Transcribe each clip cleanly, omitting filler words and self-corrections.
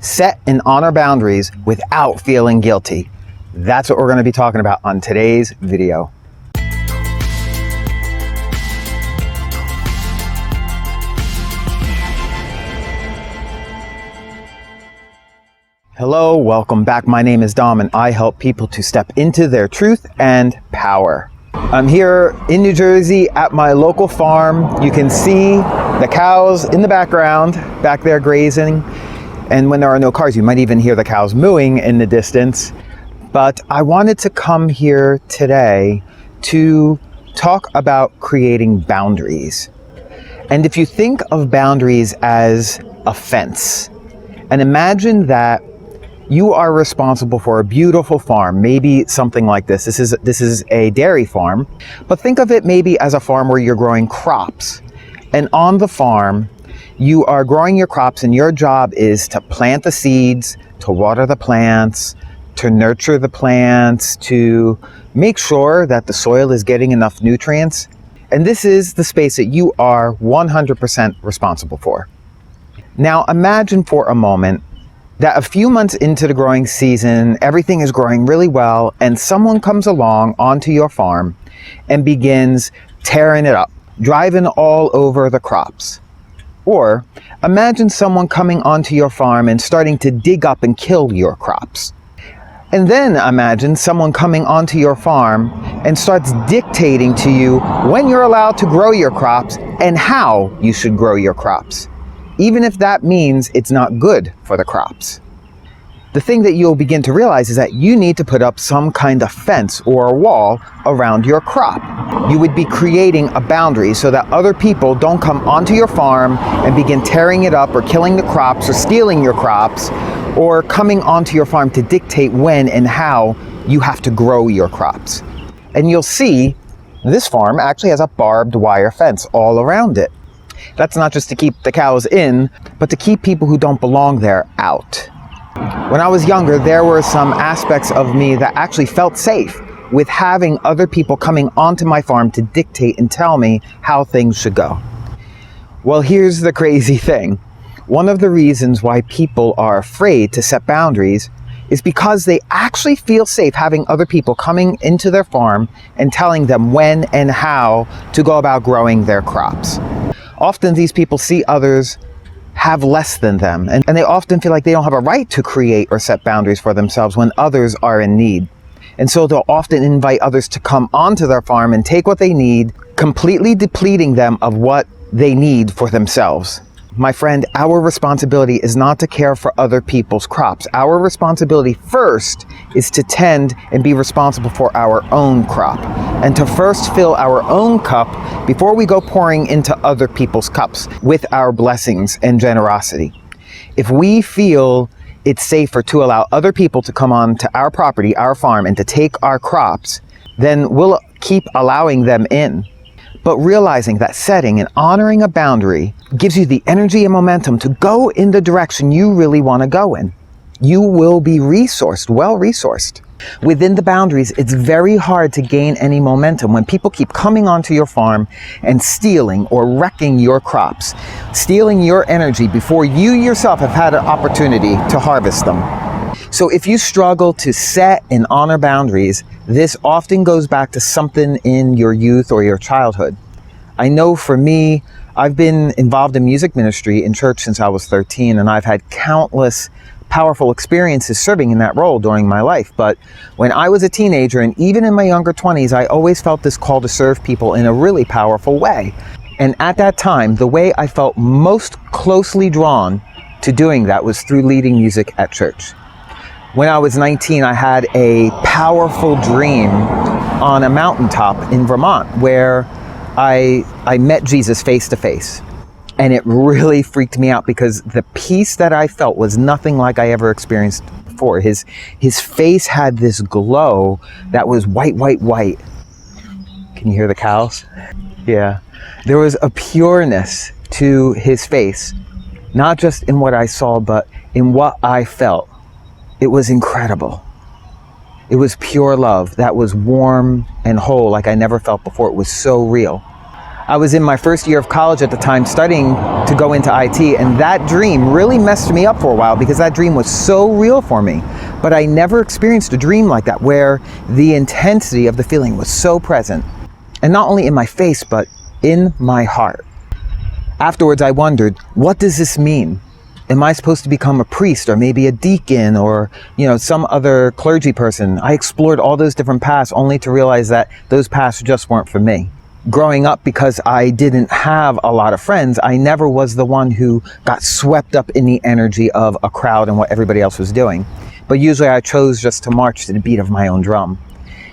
set and honor boundaries without feeling guilty. That's what we're going to be talking about on today's video. Hello, welcome back. My name is Dom and I help people to step into their truth and power. I'm here in New Jersey at my local farm. You can see the cows in the background, back there grazing. And when there are no cars, you might even hear the cows mooing in the distance. But I wanted to come here today to talk about creating boundaries. And if you think of boundaries as a fence, and imagine that you are responsible for a beautiful farm, maybe something like this. This is a dairy farm, but think of it maybe as a farm where you're growing crops. And on the farm, you are growing your crops and your job is to plant the seeds, to water the plants, to nurture the plants, to make sure that the soil is getting enough nutrients. And this is the space that you are 100% responsible for. Now imagine for a moment that a few months into the growing season, everything is growing really well, and someone comes along onto your farm and begins tearing it up, driving all over the crops. Or imagine someone coming onto your farm and starting to dig up and kill your crops. And then imagine someone coming onto your farm and starts dictating to you when you're allowed to grow your crops and how you should grow your crops, even if that means it's not good for the crops. The thing that you'll begin to realize is that you need to put up some kind of fence or a wall around your crop. You would be creating a boundary so that other people don't come onto your farm and begin tearing it up or killing the crops or stealing your crops or coming onto your farm to dictate when and how you have to grow your crops. And you'll see this farm actually has a barbed wire fence all around it. That's not just to keep the cows in, but to keep people who don't belong there out. When I was younger, there were some aspects of me that actually felt safe with having other people coming onto my farm to dictate and tell me how things should go. Well, here's the crazy thing. One of the reasons why people are afraid to set boundaries is because they actually feel safe having other people coming into their farm and telling them when and how to go about growing their crops. Often these people see others have less than them, and they often feel like they don't have a right to create or set boundaries for themselves when others are in need. And so they'll often invite others to come onto their farm and take what they need, completely depleting them of what they need for themselves. My friend, our responsibility is not to care for other people's crops. Our responsibility first is to tend and be responsible for our own crop, and to first fill our own cup before we go pouring into other people's cups with our blessings and generosity. If we feel it's safer to allow other people to come on to our property, our farm, and to take our crops, then we'll keep allowing them in. But realizing that setting and honoring a boundary gives you the energy and momentum to go in the direction you really want to go in. You will be resourced, well resourced. Within the boundaries, it's very hard to gain any momentum when people keep coming onto your farm and stealing or wrecking your crops, stealing your energy before you yourself have had an opportunity to harvest them. So if you struggle to set and honor boundaries, this often goes back to something in your youth or your childhood. I know for me, I've been involved in music ministry in church since I was 13, and I've had countless powerful experiences serving in that role during my life. But when I was a teenager, and even in my younger 20s, I always felt this call to serve people in a really powerful way. And at that time, the way I felt most closely drawn to doing that was through leading music at church. When I was 19, I had a powerful dream on a mountaintop in Vermont where I met Jesus face to face. And it really freaked me out because the peace that I felt was nothing like I ever experienced before. His face had this glow that was white, white, white. Can you hear the cows? Yeah. There was a pureness to his face, not just in what I saw, but in what I felt. It was incredible. It was pure love that was warm and whole like I never felt before. It was so real. I was in my first year of college at the time, studying to go into IT, and that dream really messed me up for a while because that dream was so real for me. But I never experienced a dream like that where the intensity of the feeling was so present. And not only in my face, but in my heart. Afterwards, I wondered, what does this mean? Am I supposed to become a priest or maybe a deacon or, some other clergy person? I explored all those different paths only to realize that those paths just weren't for me. Growing up, because I didn't have a lot of friends, I never was the one who got swept up in the energy of a crowd and what everybody else was doing. But usually I chose just to march to the beat of my own drum.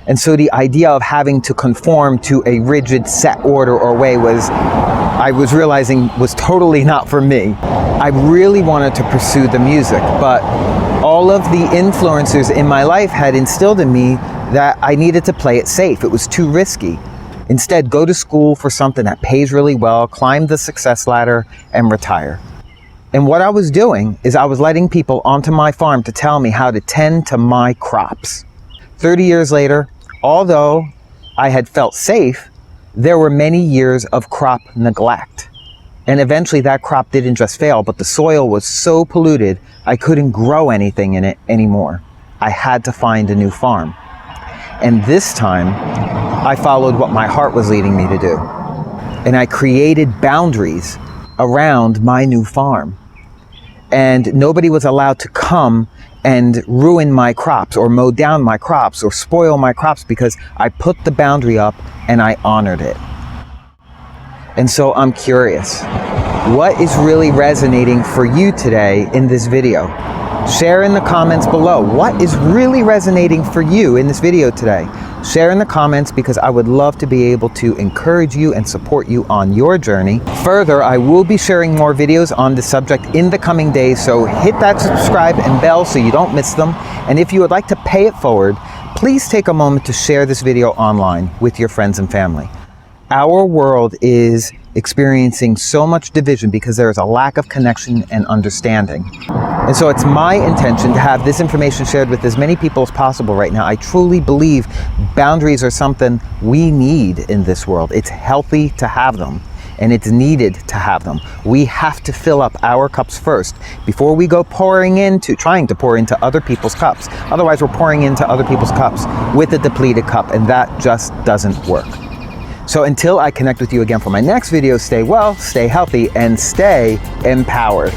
And so the idea of having to conform to a rigid set order or way I was realizing was totally not for me. I really wanted to pursue the music, but all of the influencers in my life had instilled in me that I needed to play it safe. It was too risky. Instead, go to school for something that pays really well, climb the success ladder, and retire. And what I was doing is I was letting people onto my farm to tell me how to tend to my crops. 30 years later, although I had felt safe, there were many years of crop neglect. And eventually that crop didn't just fail, but the soil was so polluted, I couldn't grow anything in it anymore. I had to find a new farm. And this time, I followed what my heart was leading me to do. And I created boundaries around my new farm. And nobody was allowed to come and ruin my crops or mow down my crops or spoil my crops because I put the boundary up and I honored it. And so I'm curious, what is really resonating for you today in this video? Share in the comments below. What is really resonating for you in this video today? Share in the comments because I would love to be able to encourage you and support you on your journey. Further, I will be sharing more videos on the subject in the coming days, so hit that subscribe and bell so you don't miss them. And if you would like to pay it forward, please take a moment to share this video online with your friends and family. Our world is experiencing so much division because there is a lack of connection and understanding. And so it's my intention to have this information shared with as many people as possible right now. I truly believe boundaries are something we need in this world. It's healthy to have them, and it's needed to have them. We have to fill up our cups first before we go trying to pour into other people's cups. Otherwise, we're pouring into other people's cups with a depleted cup, and that just doesn't work. So until I connect with you again for my next video, stay well, stay healthy, and stay empowered.